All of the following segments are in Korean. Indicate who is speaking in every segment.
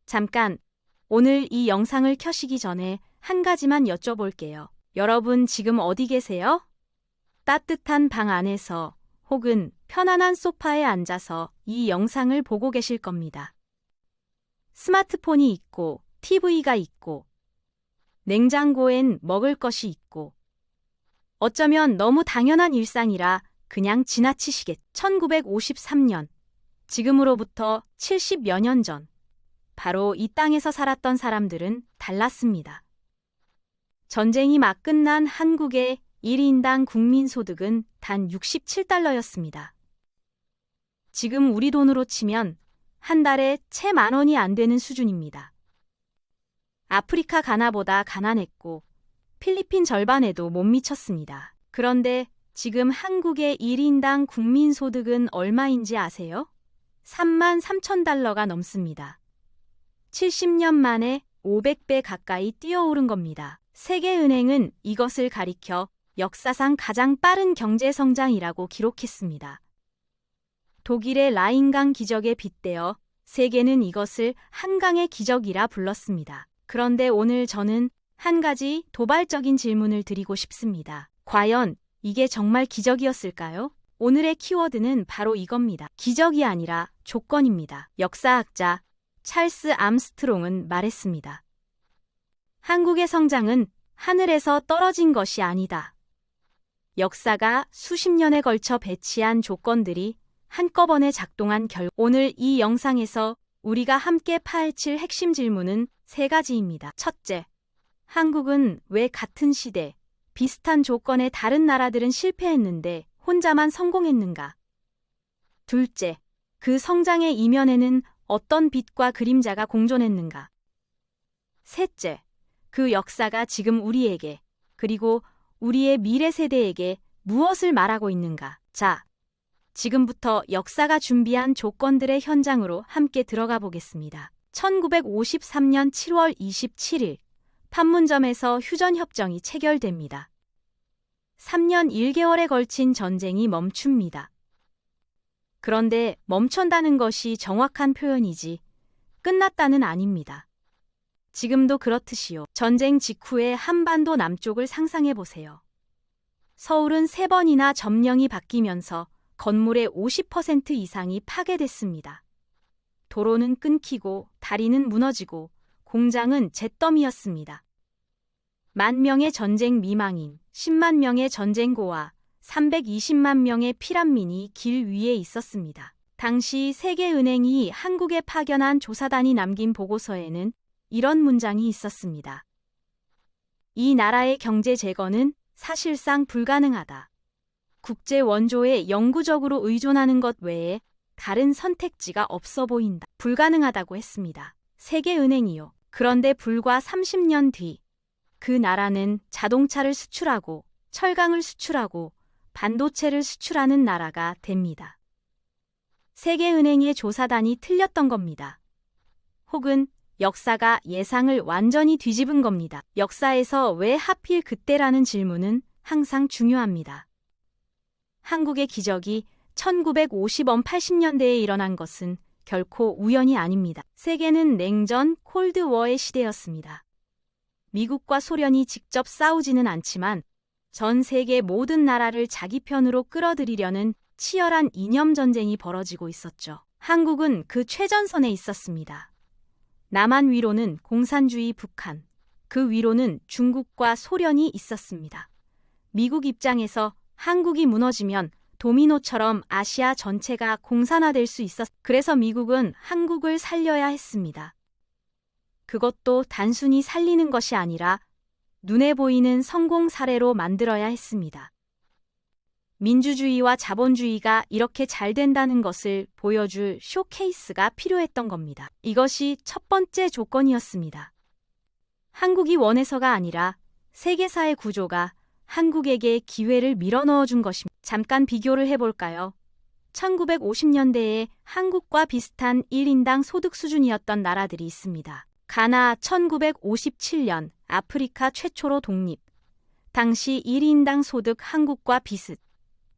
Speaker 1: 잠깐, 오늘 이 영상을 켜시기 전에 한 가지만 여쭤볼게요. 여러분 지금 어디 계세요? 따뜻한 방 안에서 혹은 편안한 소파에 앉아서 이 영상을 보고 계실 겁니다. 스마트폰이 있고, TV가 있고, 냉장고엔 먹을 것이 있고, 어쩌면 너무 당연한 일상이라 그냥 지나치시겠. 1953년, 지금으로부터 70여 년 전, 바로 이 땅에서 살았던 사람들은 달랐습니다. 전쟁이 막 끝난 한국의 1인당 국민소득은 단 67달러였습니다. 지금 우리 돈으로 치면 한 달에 채 10,000원이 안 되는 수준입니다. 아프리카 가나보다 가난했고 필리핀 절반에도 못 미쳤습니다. 그런데 지금 한국의 1인당 국민소득은 얼마인지 아세요? 33,000달러가 넘습니다. 70년 만에 500배 가까이 뛰어오른 겁니다. 세계은행은 이것을 가리켜 역사상 가장 빠른 경제성장이라고 기록했습니다. 독일의 라인강 기적에 빗대어 세계는 이것을 한강의 기적이라 불렀습니다. 그런데 오늘 저는 한 가지 도발적인 질문을 드리고 싶습니다. 과연 이게 정말 기적이었을까요? 오늘의 키워드는 바로 이겁니다. 기적이 아니라 조건입니다. 역사학자 찰스 암스트롱은 말했습니다. 한국의 성장은 하늘에서 떨어진 것이 아니다. 역사가 수십 년에 걸쳐 배치한 조건들이 한꺼번에 작동한 오늘 이 영상에서 우리가 함께 파헤칠 핵심 질문은 세 가지입니다. 첫째, 한국은 왜 같은 시대, 비슷한 조건의 다른 나라들은 실패했는데 혼자만 성공했는가? 둘째, 그 성장의 이면에는 어떤 빛과 그림자가 공존했는가? 셋째, 그 역사가 지금 우리에게, 그리고 우리의 미래 세대에게 무엇을 말하고 있는가? 자, 지금부터 역사가 준비한 조건들의 현장으로 함께 들어가 보겠습니다. 1953년 7월 27일, 판문점에서 휴전협정이 체결됩니다. 3년 1개월에 걸친 전쟁이 멈춥니다. 그런데 멈춘다는 것이 정확한 표현이지 끝났다는 아닙니다. 지금도 그렇듯이요. 전쟁 직후의 한반도 남쪽을 상상해 보세요. 서울은 3번이나 점령이 바뀌면서 건물의 50% 이상이 파괴됐습니다. 도로는 끊기고 다리는 무너지고 공장은 잿더미였습니다. 10,000명의 전쟁 미망인, 10만 명의 전쟁고와 320만 명의 피난민이 길 위에 있었습니다. 당시 세계은행이 한국에 파견한 조사단이 남긴 보고서에는 이런 문장이 있었습니다. 이 나라의 경제 재건은 사실상 불가능하다. 국제 원조에 영구적으로 의존하는 것 외에 다른 선택지가 없어 보인다. 불가능하다고 했습니다. 세계은행이요. 그런데 불과 30년 뒤, 그 나라는 자동차를 수출하고 철강을 수출하고 반도체를 수출하는 나라가 됩니다. 세계은행의 조사단이 틀렸던 겁니다. 혹은 역사가 예상을 완전히 뒤집은 겁니다. 역사에서 왜 하필 그때라는 질문은 항상 중요합니다. 한국의 기적이 1950년 80년대에 일어난 것은 결코 우연이 아닙니다. 세계는 냉전 콜드워의 시대였습니다. 미국과 소련이 직접 싸우지는 않지만 전 세계 모든 나라를 자기 편으로 끌어들이려는 치열한 이념 전쟁이 벌어지고 있었죠. 한국은 그 최전선에 있었습니다. 남한 위로는 공산주의 북한, 그 위로는 중국과 소련이 있었습니다. 미국 입장에서 한국이 무너지면 도미노처럼 아시아 전체가 공산화될 수 그래서 미국은 한국을 살려야 했습니다. 그것도 단순히 살리는 것이 아니라 눈에 보이는 성공 사례로 만들어야 했습니다. 민주주의와 자본주의가 이렇게 잘 된다는 것을 보여줄 쇼케이스가 필요했던 겁니다. 이것이 첫 번째 조건이었습니다. 한국이 원해서가 아니라 세계사의 구조가 한국에게 기회를 밀어넣어준 것입니다. 잠깐 비교를 해볼까요? 1950년대에 한국과 비슷한 1인당 소득 수준이었던 나라들이 있습니다. 가나 1957년 아프리카 최초로 독립. 당시 1인당 소득 한국과 비슷.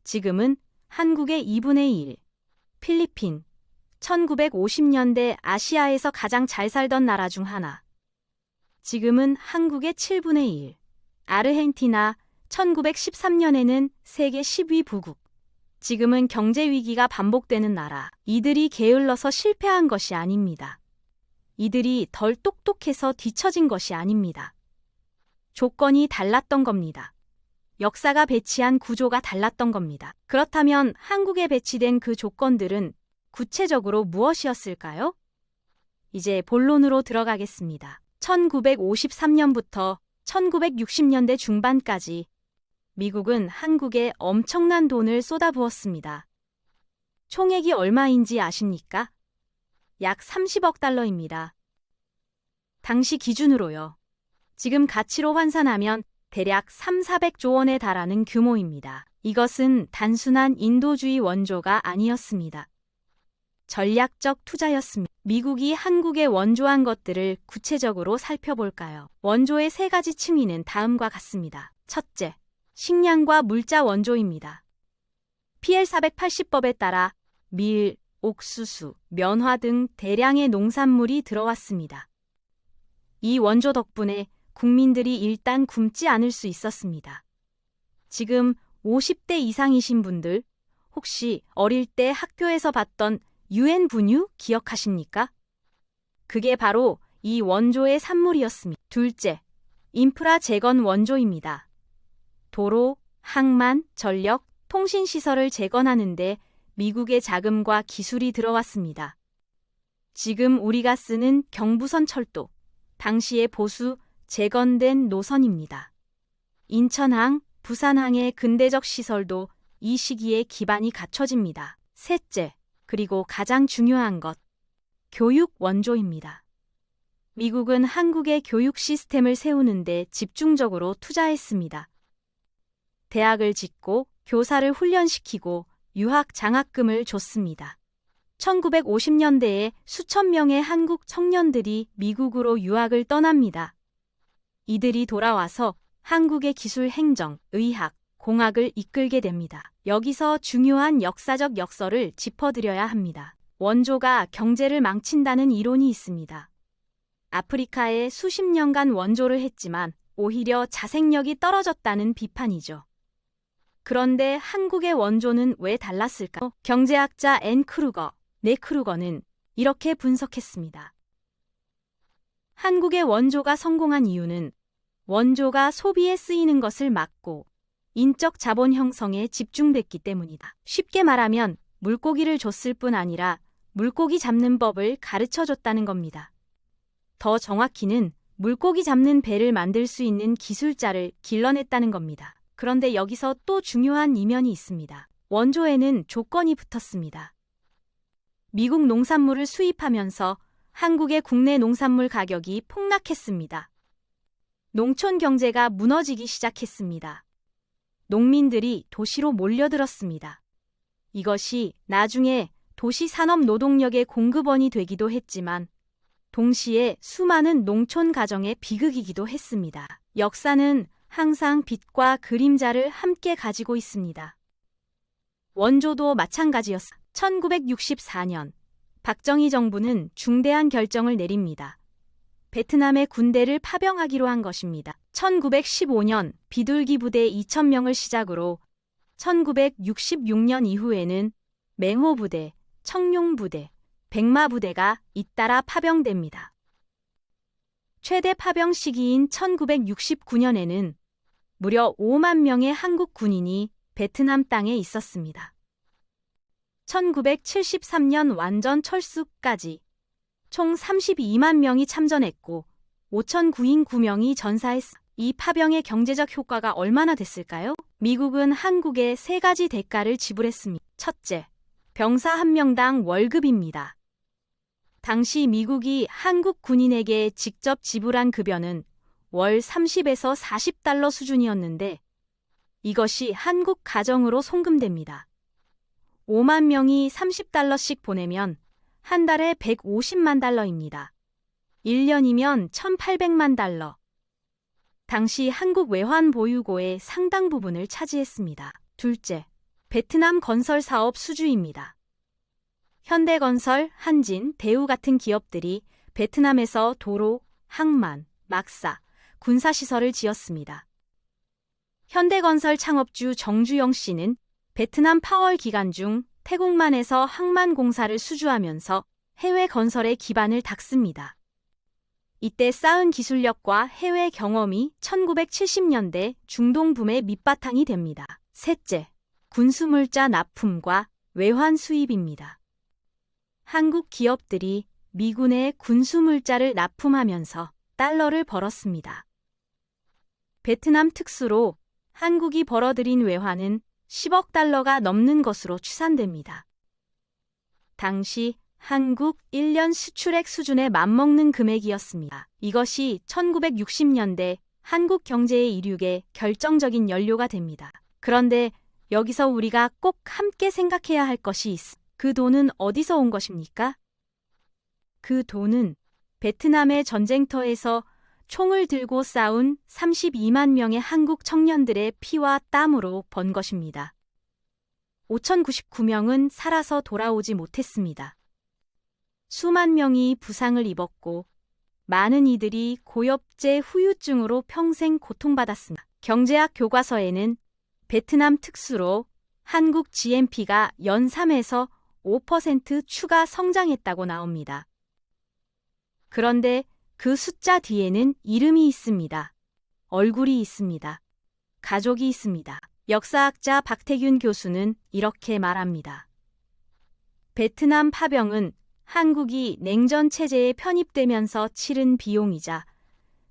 Speaker 1: 지금은 한국의 2분의 1. 필리핀, 1950년대 아시아에서 가장 잘 살던 나라 중 하나. 지금은 한국의 7분의 1. 아르헨티나 1913년에는 세계 10위 부국. 지금은 경제 위기가 반복되는 나라. 이들이 게을러서 실패한 것이 아닙니다. 이들이 덜 똑똑해서 뒤처진 것이 아닙니다. 조건이 달랐던 겁니다. 역사가 배치한 구조가 달랐던 겁니다. 그렇다면 한국에 배치된 그 조건들은 구체적으로 무엇이었을까요? 이제 본론으로 들어가겠습니다. 1953년부터 1960년대 중반까지 미국은 한국에 엄청난 돈을 쏟아부었습니다. 총액이 얼마인지 아십니까? 약 30억 달러입니다. 당시 기준으로요. 지금 가치로 환산하면 대략 3,400조 원에 달하는 규모입니다. 이것은 단순한 인도주의 원조가 아니었습니다. 전략적 투자였습니다. 미국이 한국에 원조한 것들을 구체적으로 살펴볼까요? 원조의 세 가지 층위는 다음과 같습니다. 첫째, 식량과 물자 원조입니다. PL480법에 따라 밀, 옥수수, 면화 등 대량의 농산물이 들어왔습니다. 이 원조 덕분에 국민들이 일단 굶지 않을 수 있었습니다. 지금 50대 이상이신 분들 혹시 어릴 때 학교에서 봤던 UN 분유 기억하십니까? 그게 바로 이 원조의 산물이었습니다. 둘째, 인프라 재건 원조입니다. 도로, 항만, 전력, 통신시설을 재건하는데 미국의 자금과 기술이 들어왔습니다. 지금 우리가 쓰는 경부선 철도, 당시의 보수 재건된 노선입니다. 인천항, 부산항의 근대적 시설도 이 시기에 기반이 갖춰집니다. 셋째, 그리고 가장 중요한 것, 교육 원조입니다. 미국은 한국의 교육 시스템을 세우는데 집중적으로 투자했습니다. 대학을 짓고 교사를 훈련시키고 유학 장학금을 줬습니다. 1950년대에 수천 명의 한국 청년들이 미국으로 유학을 떠납니다. 이들이 돌아와서 한국의 기술 행정, 의학, 공학을 이끌게 됩니다. 여기서 중요한 역사적 역설을 짚어드려야 합니다. 원조가 경제를 망친다는 이론이 있습니다. 아프리카에 수십 년간 원조를 했지만 오히려 자생력이 떨어졌다는 비판이죠. 그런데 한국의 원조는 왜 달랐을까요? 경제학자 네 크루거는 이렇게 분석했습니다. 한국의 원조가 성공한 이유는 원조가 소비에 쓰이는 것을 막고 인적 자본 형성에 집중됐기 때문이다. 쉽게 말하면 물고기를 줬을 뿐 아니라 물고기 잡는 법을 가르쳐줬다는 겁니다. 더 정확히는 물고기 잡는 배를 만들 수 있는 기술자를 길러냈다는 겁니다. 그런데 여기서 또 중요한 이면이 있습니다. 원조에는 조건이 붙었습니다. 미국 농산물을 수입하면서 한국의 국내 농산물 가격이 폭락했습니다. 농촌 경제가 무너지기 시작했습니다. 농민들이 도시로 몰려들었습니다. 이것이 나중에 도시 산업 노동력의 공급원이 되기도 했지만 동시에 수많은 농촌 가정의 비극이기도 했습니다. 역사는 항상 빛과 그림자를 함께 가지고 있습니다. 원조도 마찬가지였습니다. 1964년 박정희 정부는 중대한 결정을 내립니다. 베트남의 군대를 파병하기로 한 것입니다. 1915년 비둘기 부대 2,000명을 시작으로 1966년 이후에는 맹호 부대, 청룡 부대, 백마 부대가 잇따라 파병됩니다. 최대 파병 시기인 1969년에는 무려 5만 명의 한국 군인이 베트남 땅에 있었습니다. 1973년 완전 철수까지 총 32만 명이 참전했고 5,099명이 전사했습니다. 이 파병의 경제적 효과가 얼마나 됐을까요? 미국은 한국에 세 가지 대가를 지불했습니다. 첫째, 병사 한 명당 월급입니다. 당시 미국이 한국 군인에게 직접 지불한 급여는 월 30에서 40달러 수준이었는데 이것이 한국 가정으로 송금됩니다. 5만 명이 30달러씩 보내면 한 달에 150만 달러입니다. 1년이면 1,800만 달러. 당시 한국 외환 보유고의 상당 부분을 차지했습니다. 둘째, 베트남 건설 사업 수주입니다. 현대건설, 한진, 대우 같은 기업들이 베트남에서 도로, 항만, 막사, 군사시설을 지었습니다. 현대건설 창업주 정주영 씨는 베트남 파월 기간 중 태국만에서 항만 공사를 수주하면서 해외 건설의 기반을 닦습니다. 이때 쌓은 기술력과 해외 경험이 1970년대 중동 붐의 밑바탕이 됩니다. 셋째, 군수물자 납품과 외환 수입입니다. 한국 기업들이 미군의 군수물자를 납품하면서 달러를 벌었습니다. 베트남 특수로 한국이 벌어들인 외환은 10억 달러가 넘는 것으로 추산됩니다. 당시 한국 1년 수출액 수준에 맞먹는 금액이었습니다. 이것이 1960년대 한국 경제의 이륙에 결정적인 연료가 됩니다. 그런데 여기서 우리가 꼭 함께 생각해야 할 것이 있어. 그 돈은 어디서 온 것입니까? 그 돈은 베트남의 전쟁터에서 총을 들고 싸운 32만 명의 한국 청년들의 피와 땀으로 번 것입니다. 5,099명은 살아서 돌아오지 못했습니다. 수만 명이 부상을 입었고 많은 이들이 고엽제 후유증으로 평생 고통받았습니다. 경제학 교과서에는 베트남 특수로 한국 GNP가 연 3에서 5% 추가 성장했다고 나옵니다. 그런데 그 숫자 뒤에는 이름이 있습니다. 얼굴이 있습니다. 가족이 있습니다. 역사학자 박태균 교수는 이렇게 말합니다. 베트남 파병은 한국이 냉전 체제에 편입되면서 치른 비용이자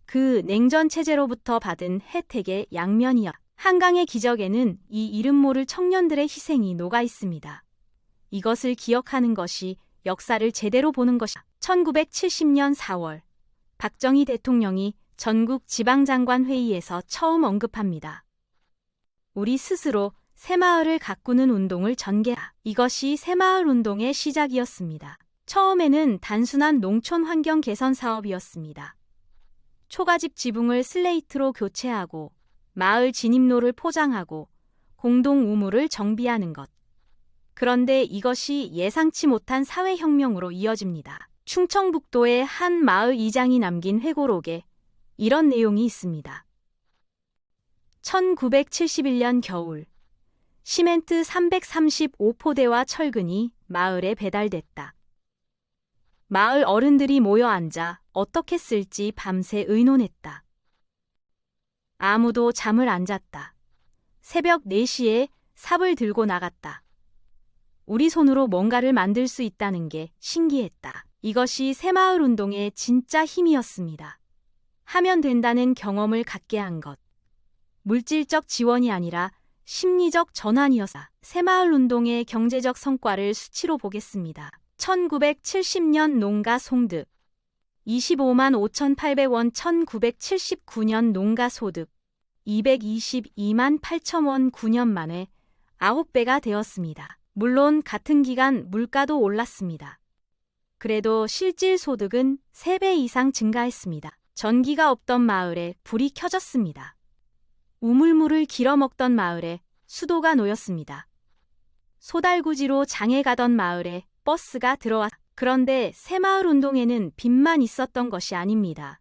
Speaker 1: 그 냉전 체제로부터 받은 혜택의 양면이야. 한강의 기적에는 이 이름 모를 청년들의 희생이 녹아 있습니다. 이것을 기억하는 것이 역사를 제대로 보는 것이다. 1970년 4월 박정희 대통령이 전국 지방장관 회의에서 처음 언급합니다. 우리 스스로 새마을을 가꾸는 운동을 전개하. 이것이 새마을 운동의 시작이었습니다. 처음에는 단순한 농촌 환경 개선 사업이었습니다. 초가집 지붕을 슬레이트로 교체하고 마을 진입로를 포장하고 공동 우물을 정비하는 것. 그런데 이것이 예상치 못한 사회혁명으로 이어집니다. 충청북도의 한 마을 이장이 남긴 회고록에 이런 내용이 있습니다. 1971년 겨울, 시멘트 335포대와 철근이 마을에 배달됐다. 마을 어른들이 모여 앉아 어떻게 쓸지 밤새 의논했다. 아무도 잠을 안 잤다. 새벽 4시에 삽을 들고 나갔다. 우리 손으로 뭔가를 만들 수 있다는 게 신기했다. 이것이 새마을 운동의 진짜 힘이었습니다. 하면 된다는 경험을 갖게 한 것. 물질적 지원이 아니라 심리적 전환이었다. 새마을 운동의 경제적 성과를 수치로 보겠습니다. 1970년 농가 송득 25만 5,800원, 1979년 농가 소득 222만 8천 원, 9년 만에 9배가 되었습니다. 물론 같은 기간 물가도 올랐습니다. 그래도 실질 소득은 3배 이상 증가했습니다. 전기가 없던 마을에 불이 켜졌습니다. 우물물을 길어먹던 마을에 수도가 놓였습니다. 소달구지로 장에 가던 마을에 버스가 들어왔. 그런데 새마을 운동에는 빚만 있었던 것이 아닙니다.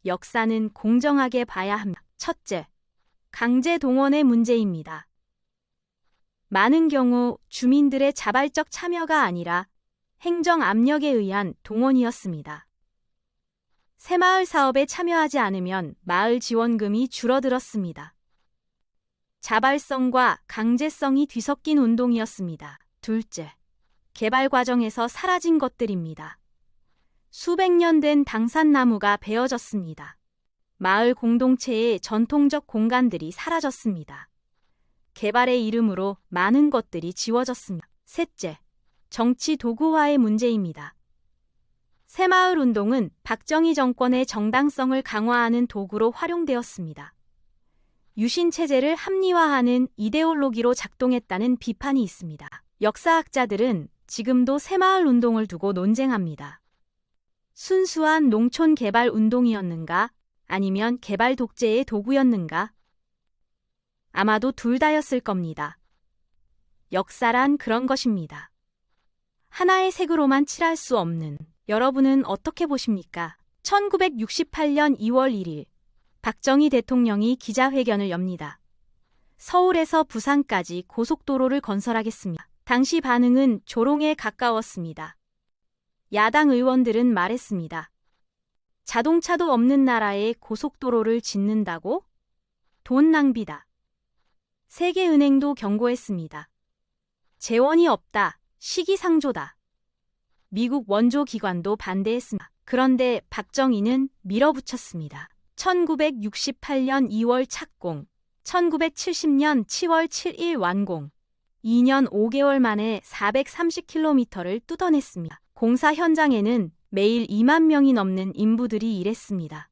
Speaker 1: 역사는 공정하게 봐야 합니다. 첫째, 강제 동원의 문제입니다. 많은 경우 주민들의 자발적 참여가 아니라 행정 압력에 의한 동원이었습니다. 새마을 사업에 참여하지 않으면 마을 지원금이 줄어들었습니다. 자발성과 강제성이 뒤섞인 운동이었습니다. 둘째, 개발 과정에서 사라진 것들입니다. 수백 년 된 당산나무가 베어졌습니다. 마을 공동체의 전통적 공간들이 사라졌습니다. 개발의 이름으로 많은 것들이 지워졌습니다. 셋째, 정치 도구화의 문제입니다. 새마을 운동은 박정희 정권의 정당성을 강화하는 도구로 활용되었습니다. 유신 체제를 합리화하는 이데올로기로 작동했다는 비판이 있습니다. 역사학자들은 지금도 새마을 운동을 두고 논쟁합니다. 순수한 농촌 개발 운동이었는가? 아니면 개발 독재의 도구였는가? 아마도 둘 다였을 겁니다. 역사란 그런 것입니다. 하나의 색으로만 칠할 수 없는 여러분은 어떻게 보십니까? 1968년 2월 1일 박정희 대통령이 기자회견을 엽니다. 서울에서 부산까지 고속도로를 건설하겠습니다. 당시 반응은 조롱에 가까웠습니다. 야당 의원들은 말했습니다. 자동차도 없는 나라에 고속도로를 짓는다고? 돈 낭비다. 세계은행도 경고했습니다. 재원이 없다. 시기상조다. 미국 원조기관도 반대했습니다. 그런데 박정희는 밀어붙였습니다. 1968년 2월 착공, 1970년 10월 7일 완공, 2년 5개월 만에 430km를 뚫어냈습니다. 공사 현장에는 매일 2만 명이 넘는 인부들이 일했습니다.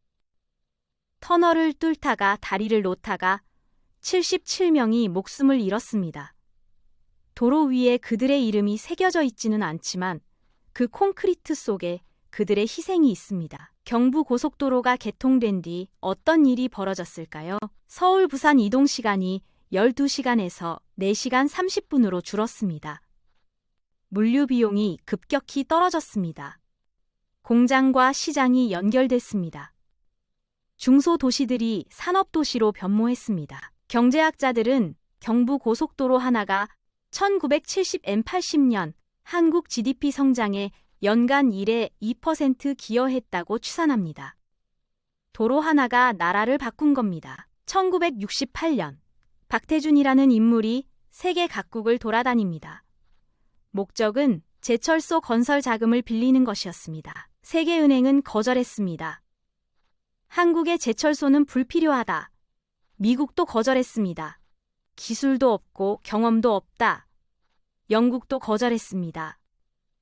Speaker 1: 터널을 뚫다가 다리를 놓다가 77명이 목숨을 잃었습니다. 도로 위에 그들의 이름이 새겨져 있지는 않지만 그 콘크리트 속에 그들의 희생이 있습니다. 경부고속도로가 개통된 뒤 어떤 일이 벌어졌을까요? 서울 부산 이동 시간이 12시간에서 4시간 30분으로 줄었습니다. 물류 비용이 급격히 떨어졌습니다. 공장과 시장이 연결됐습니다. 중소도시들이 산업도시로 변모했습니다. 경제학자들은 경부고속도로 하나가 1970년 80년 한국 GDP 성장에 연간 1에 2% 기여했다고 추산합니다. 도로 하나가 나라를 바꾼 겁니다. 1968년 박태준이라는 인물이 세계 각국을 돌아다닙니다. 목적은 제철소 건설 자금을 빌리는 것이었습니다. 세계은행은 거절했습니다. 한국의 제철소는 불필요하다. 미국도 거절했습니다. 기술도 없고 경험도 없다. 영국도 거절했습니다.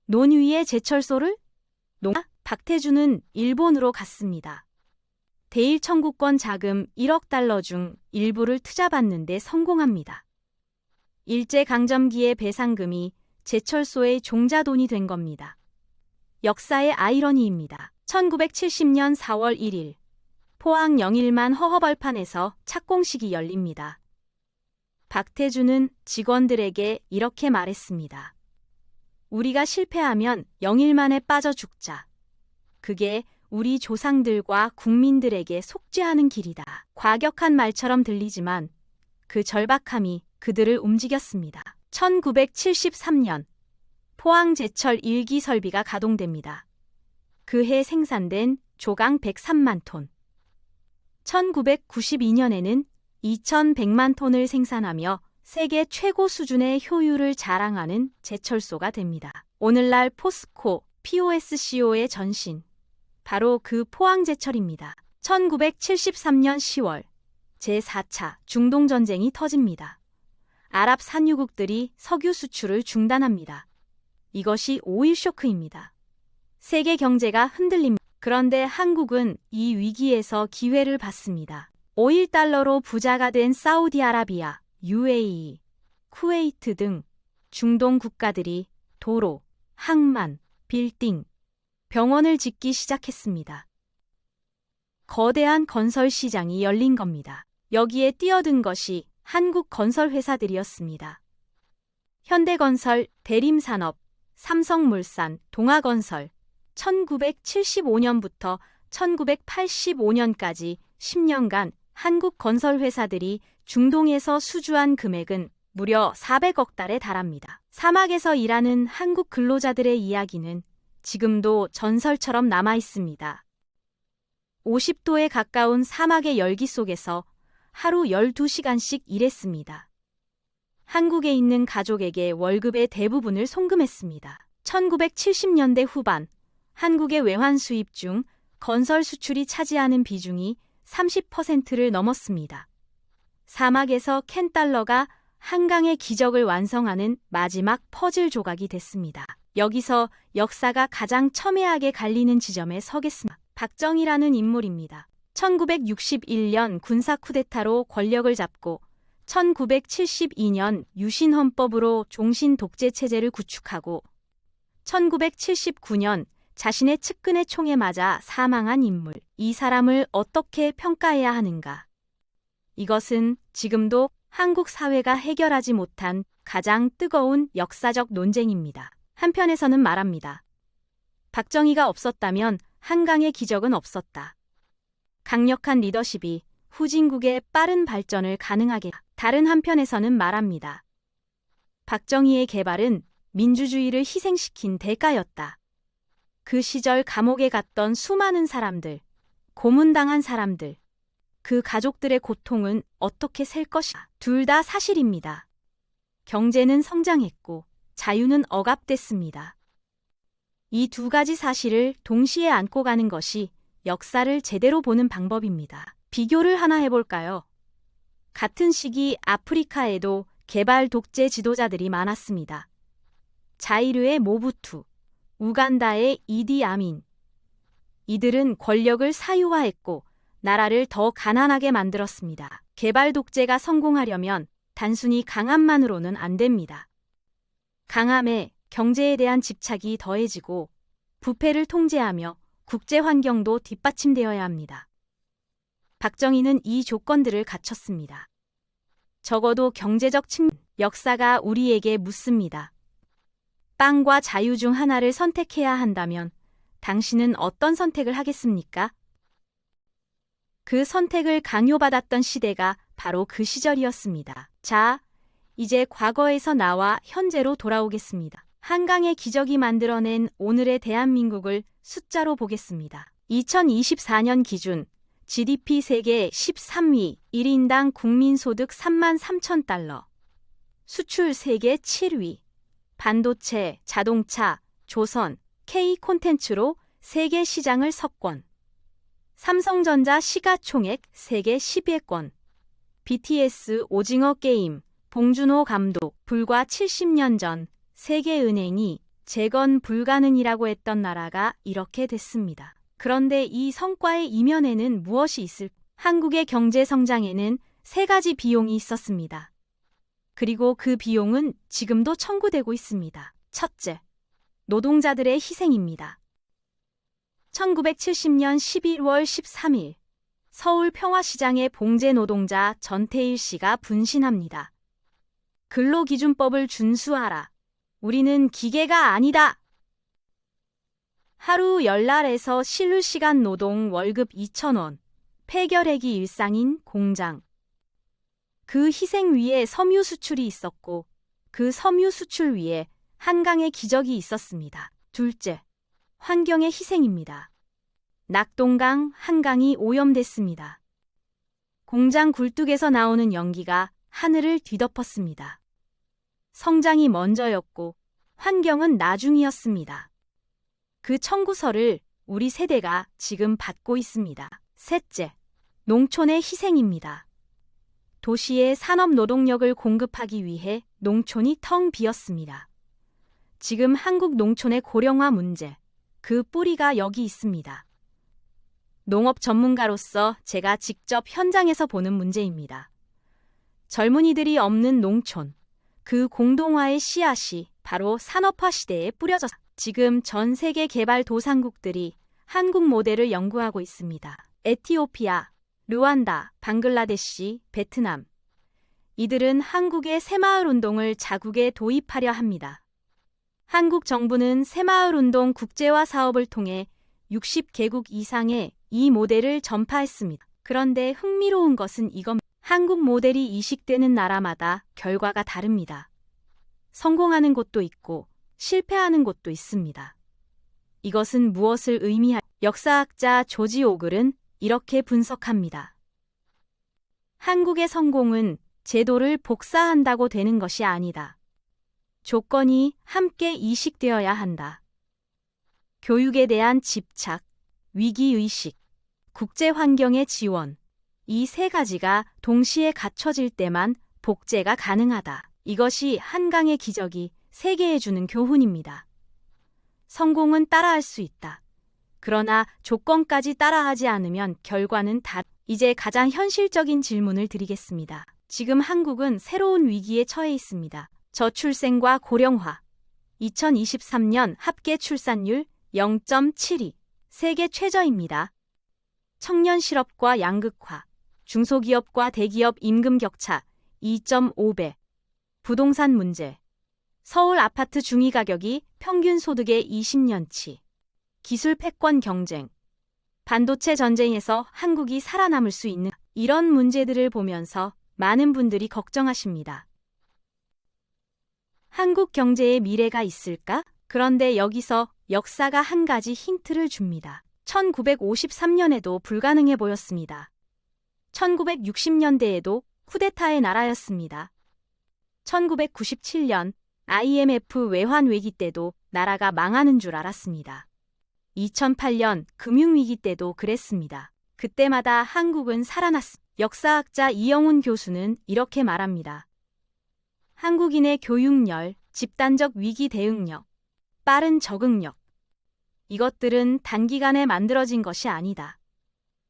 Speaker 1: 논 위에 제철소를? 박태준은 일본으로 갔습니다. 대일 청구권 자금 1억 달러 중 일부를 투자받는 데 성공합니다. 일제강점기의 배상금이 제철소의 종자돈이 된 겁니다. 역사의 아이러니입니다. 1970년 4월 1일 포항 영일만 허허벌판에서 착공식이 열립니다. 박태준은 직원들에게 이렇게 말했습니다. 우리가 실패하면 영일만에 빠져 죽자. 그게 우리 조상들과 국민들에게 속죄하는 길이다. 과격한 말처럼 들리지만 그 절박함이 그들을 움직였습니다. 1973년 포항제철 1기 설비가 가동됩니다. 그해 생산된 조강 103만 톤. 1992년에는 2100만 톤을 생산하며 세계 최고 수준의 효율을 자랑하는 제철소가 됩니다. 오늘날 포스코, POSCO의 전신, 바로 그 포항제철입니다. 1973년 10월 제4차 중동전쟁이 터집니다. 아랍 산유국들이 석유 수출을 중단합니다. 이것이 오일 쇼크입니다. 세계 경제가 흔들립니다. 그런데 한국은 이 위기에서 기회를 봤습니다. 5일 달러로 부자가 된 사우디아라비아, UAE, 쿠웨이트 등 중동 국가들이 도로, 항만, 빌딩, 병원을 짓기 시작했습니다. 거대한 건설 시장이 열린 겁니다. 여기에 뛰어든 것이 한국 건설 회사들이었습니다. 현대건설, 대림산업, 삼성물산, 동아건설, 1975년부터 1985년까지 10년간 한국 건설 회사들이 중동에서 수주한 금액은 무려 400억 달에 달합니다. 사막에서 일하는 한국 근로자들의 이야기는 지금도 전설처럼 남아 있습니다. 50도에 가까운 사막의 열기 속에서 하루 12시간씩 일했습니다. 한국에 있는 가족에게 월급의 대부분을 송금했습니다. 1970년대 후반 한국의 외환 수입 중 건설 수출이 차지하는 비중이 30%를 넘었습니다. 사막에서 캔 달러가 한강의 기적을 완성하는 마지막 퍼즐 조각이 됐습니다. 여기서 역사가 가장 첨예하게 갈리는 지점에 서겠습니다. 박정희라는 인물입니다. 1961년 군사 쿠데타로 권력을 잡고 1972년 유신헌법으로 종신 독재 체제를 구축하고 1979년 자신의 측근의 총에 맞아 사망한 인물. 이 사람을 어떻게 평가해야 하는가? 이것은 지금도 한국 사회가 해결하지 못한 가장 뜨거운 역사적 논쟁입니다. 한편에서는 말합니다. 박정희가 없었다면 한강의 기적은 없었다. 강력한 리더십이 후진국의 빠른 발전을 가능하게 했다. 다른 한편에서는 말합니다. 박정희의 개발은 민주주의를 희생시킨 대가였다. 그 시절 감옥에 갔던 수많은 사람들, 고문당한 사람들, 그 가족들의 고통은 어떻게 셀 것이다. 둘 다 사실입니다. 경제는 성장했고 자유는 억압됐습니다. 이 두 가지 사실을 동시에 안고 가는 것이 역사를 제대로 보는 방법입니다. 비교를 하나 해볼까요? 같은 시기 아프리카에도 개발 독재 지도자들이 많았습니다. 자이르의 모부투, 우간다의 이디 아민. 이들은 권력을 사유화했고 나라를 더 가난하게 만들었습니다. 개발 독재가 성공하려면 단순히 강함만으로는 안 됩니다. 강함에 경제에 대한 집착이 더해지고 부패를 통제하며 국제 환경도 뒷받침되어야 합니다. 박정희는 이 조건들을 갖췄습니다. 적어도 경제적 측면, 역사가 우리에게 묻습니다. 빵과 자유 중 하나를 선택해야 한다면 당신은 어떤 선택을 하겠습니까? 그 선택을 강요받았던 시대가 바로 그 시절이었습니다. 자, 이제 과거에서 나와 현재로 돌아오겠습니다. 한강의 기적이 만들어낸 오늘의 대한민국을 숫자로 보겠습니다. 2024년 기준 GDP 세계 13위, 1인당 국민소득 33,000달러, 수출 세계 7위, 반도체, 자동차, 조선, K 콘텐츠로 세계 시장을 석권, 삼성전자 시가총액 세계 10위권, BTS 오징어 게임, 봉준호 감독, 불과 70년 전 세계은행이 재건 불가능이라고 했던 나라가 이렇게 됐습니다. 그런데 이 성과의 이면에는 무엇이 있을까? 한국의 경제 성장에는 세 가지 비용이 있었습니다. 그리고 그 비용은 지금도 청구되고 있습니다. 첫째, 노동자들의 희생입니다. 1970년 11월 13일 서울 평화시장의 봉제 노동자 전태일 씨가 분신합니다. 근로기준법을 준수하라. 우리는 기계가 아니다. 하루 열날에서 실루시간 노동 월급 2,000원, 폐결핵이 일상인 공장. 그 희생 위에 섬유 수출이 있었고 그 섬유 수출 위에 한강의 기적이 있었습니다. 둘째, 환경의 희생입니다. 낙동강, 한강이 오염됐습니다. 공장 굴뚝에서 나오는 연기가 하늘을 뒤덮었습니다. 성장이 먼저였고 환경은 나중이었습니다. 그 청구서를 우리 세대가 지금 받고 있습니다. 셋째, 농촌의 희생입니다. 도시에 산업 노동력을 공급하기 위해 농촌이 텅 비었습니다. 지금 한국 농촌의 고령화 문제, 그 뿌리가 여기 있습니다. 농업 전문가로서 제가 직접 현장에서 보는 문제입니다. 젊은이들이 없는 농촌, 그 공동화의 씨앗이 바로 산업화 시대에 뿌려졌. 지금 전 세계 개발도상국들이 한국 모델을 연구하고 있습니다. 에티오피아, 르완다, 방글라데시, 베트남. 이들은 한국의 새마을 운동을 자국에 도입하려 합니다. 한국 정부는 새마을 운동 국제화 사업을 통해 60개국 이상의 이 모델을 전파했습니다. 그런데 흥미로운 것은 이겁니다. 한국 모델이 이식되는 나라마다 결과가 다릅니다. 성공하는 곳도 있고 실패하는 곳도 있습니다. 이것은 무엇을 의미할까요? 역사학자 조지 오글은 이렇게 분석합니다. 한국의 성공은 제도를 복사한다고 되는 것이 아니다. 조건이 함께 이식되어야 한다. 교육에 대한 집착, 위기의식, 국제환경의 지원, 이 세 가지가 동시에 갖춰질 때만 복제가 가능하다. 이것이 한강의 기적이 세계에 주는 교훈입니다. 성공은 따라할 수 있다. 그러나 조건까지 따라하지 않으면 결과는 이제 가장 현실적인 질문을 드리겠습니다. 지금 한국은 새로운 위기에 처해 있습니다. 저출생과 고령화. 2023년 합계 출산율 0.72, 세계 최저입니다. 청년 실업과 양극화, 중소기업과 대기업 임금 격차 2.5배, 부동산 문제, 서울 아파트 중위 가격이 평균 소득의 20년치. 기술 패권 경쟁. 반도체 전쟁에서 한국이 살아남을 수 있는 이런 문제들을 보면서 많은 분들이 걱정하십니다. 한국 경제의 미래가 있을까? 그런데 여기서 역사가 한 가지 힌트를 줍니다. 1953년에도 불가능해 보였습니다. 1960년대에도 쿠데타의 나라였습니다. 1997년 IMF 외환 위기 때도 나라가 망하는 줄 알았습니다. 2008년 금융위기 때도 그랬습니다. 그때마다 한국은 살아났습니다. 역사학자 이영훈 교수는 이렇게 말합니다. 한국인의 교육열, 집단적 위기 대응력, 빠른 적응력. 이것들은 단기간에 만들어진 것이 아니다.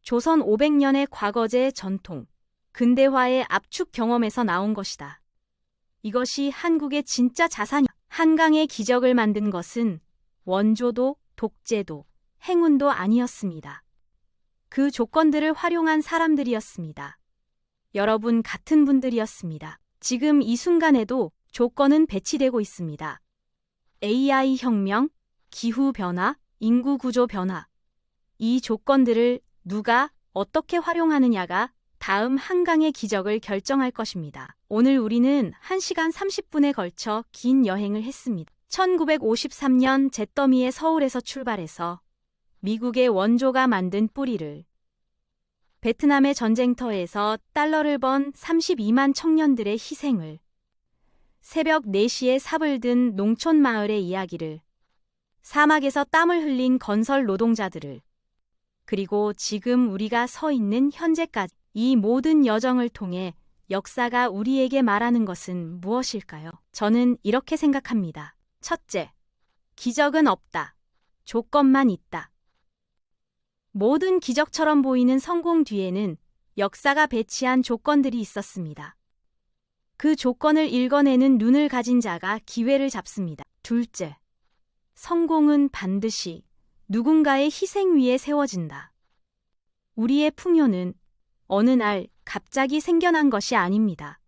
Speaker 1: 조선 500년의 과거제 전통, 근대화의 압축 경험에서 나온 것이다. 이것이 한국의 진짜 자산이다. 한강의 기적을 만든 것은 원조도, 독재도, 행운도 아니었습니다. 그 조건들을 활용한 사람들이었습니다. 여러분 같은 분들이었습니다. 지금 이 순간에도 조건은 배치되고 있습니다. AI 혁명, 기후변화, 인구구조 변화. 이 조건들을 누가 어떻게 활용하느냐가 다음 한강의 기적을 결정할 것입니다. 오늘 우리는 1시간 30분에 걸쳐 긴 여행을 했습니다. 1953년 잿더미의 서울에서 출발해서 미국의 원조가 만든 뿌리를, 베트남의 전쟁터에서 달러를 번 32만 청년들의 희생을, 새벽 4시에 삽을 든 농촌 마을의 이야기를, 사막에서 땀을 흘린 건설 노동자들을, 그리고 지금 우리가 서 있는 현재까지 이 모든 여정을 통해 역사가 우리에게 말하는 것은 무엇일까요? 저는 이렇게 생각합니다. 첫째, 기적은 없다. 조건만 있다. 모든 기적처럼 보이는 성공 뒤에는 역사가 배치한 조건들이 있었습니다. 그 조건을 읽어내는 눈을 가진 자가 기회를 잡습니다. 둘째, 성공은 반드시 누군가의 희생 위에 세워진다. 우리의 풍요는 어느 날 갑자기 생겨난 것이 아닙니다.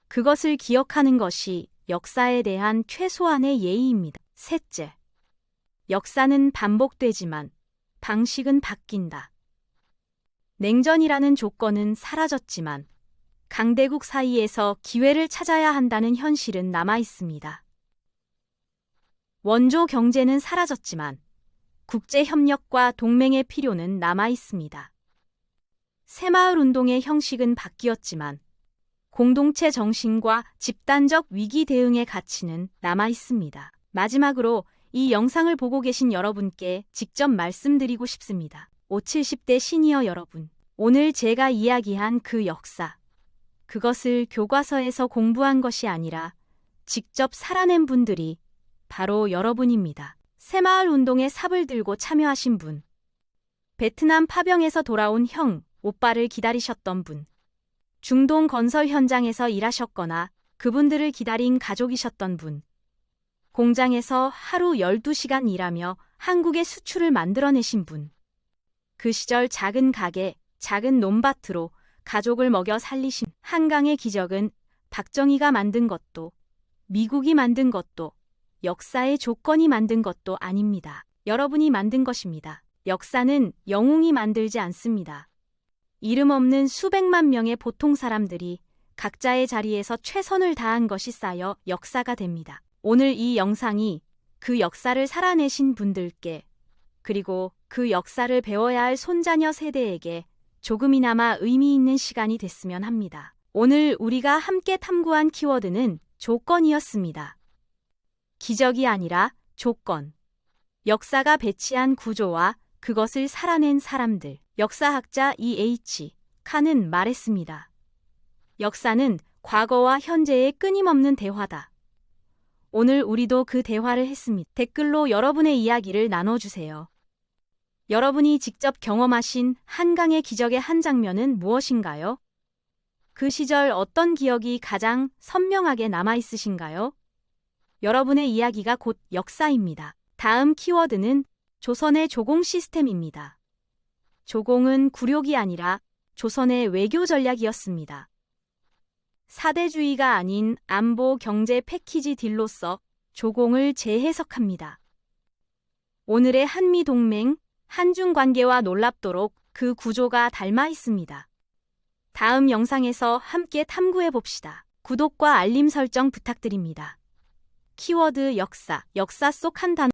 Speaker 1: 그것을 기억하는 것이 역사에 대한 최소한의 예의입니다. 셋째, 역사는 반복되지만 방식은 바뀐다. 냉전이라는 조건은 사라졌지만 강대국 사이에서 기회를 찾아야 한다는 현실은 남아 있습니다. 원조 경제는 사라졌지만 국제 협력과 동맹의 필요는 남아 있습니다. 새마을 운동의 형식은 바뀌었지만 공동체 정신과 집단적 위기 대응의 가치는 남아 있습니다. 마지막으로 이 영상을 보고 계신 여러분께 직접 말씀드리고 싶습니다. 50-70대 시니어 여러분, 오늘 제가 이야기한 그 역사, 그것을 교과서에서 공부한 것이 아니라 직접 살아낸 분들이 바로 여러분입니다. 새마을 운동에 삽을 들고 참여하신 분, 베트남 파병에서 돌아온 형, 오빠를 기다리셨던 분, 중동 건설 현장에서 일하셨거나 그분들을 기다린 가족이셨던 분, 공장에서 하루 12시간 일하며 한국의 수출을 만들어내신 분, 그 시절 작은 가게, 작은 논밭으로 가족을 먹여 살리신 한강의 기적은 박정희가 만든 것도, 미국이 만든 것도, 역사의 조건이 만든 것도 아닙니다. 여러분이 만든 것입니다. 역사는 영웅이 만들지 않습니다. 이름 없는 수백만 명의 보통 사람들이 각자의 자리에서 최선을 다한 것이 쌓여 역사가 됩니다. 오늘 이 영상이 그 역사를 살아내신 분들께, 그리고 그 역사를 배워야 할 손자녀 세대에게 조금이나마 의미 있는 시간이 됐으면 합니다. 오늘 우리가 함께 탐구한 키워드는 조건이었습니다. 기적이 아니라 조건. 역사가 배치한 구조와 그것을 살아낸 사람들. 역사학자 E.H. 칸은 말했습니다. 역사는 과거와 현재의 끊임없는 대화다. 오늘 우리도 그 대화를 했습니다. 댓글로 여러분의 이야기를 나눠주세요. 여러분이 직접 경험하신 한강의 기적의 한 장면은 무엇인가요? 그 시절 어떤 기억이 가장 선명하게 남아있으신가요? 여러분의 이야기가 곧 역사입니다. 다음 키워드는 조선의 조공 시스템입니다. 조공은 굴욕이 아니라 조선의 외교 전략이었습니다. 사대주의가 아닌 안보 경제 패키지 딜로서 조공을 재해석합니다. 오늘의 한미 동맹, 한중 관계와 놀랍도록 그 구조가 닮아 있습니다. 다음 영상에서 함께 탐구해 봅시다. 구독과 알림 설정 부탁드립니다. 키워드 역사 속 한 단어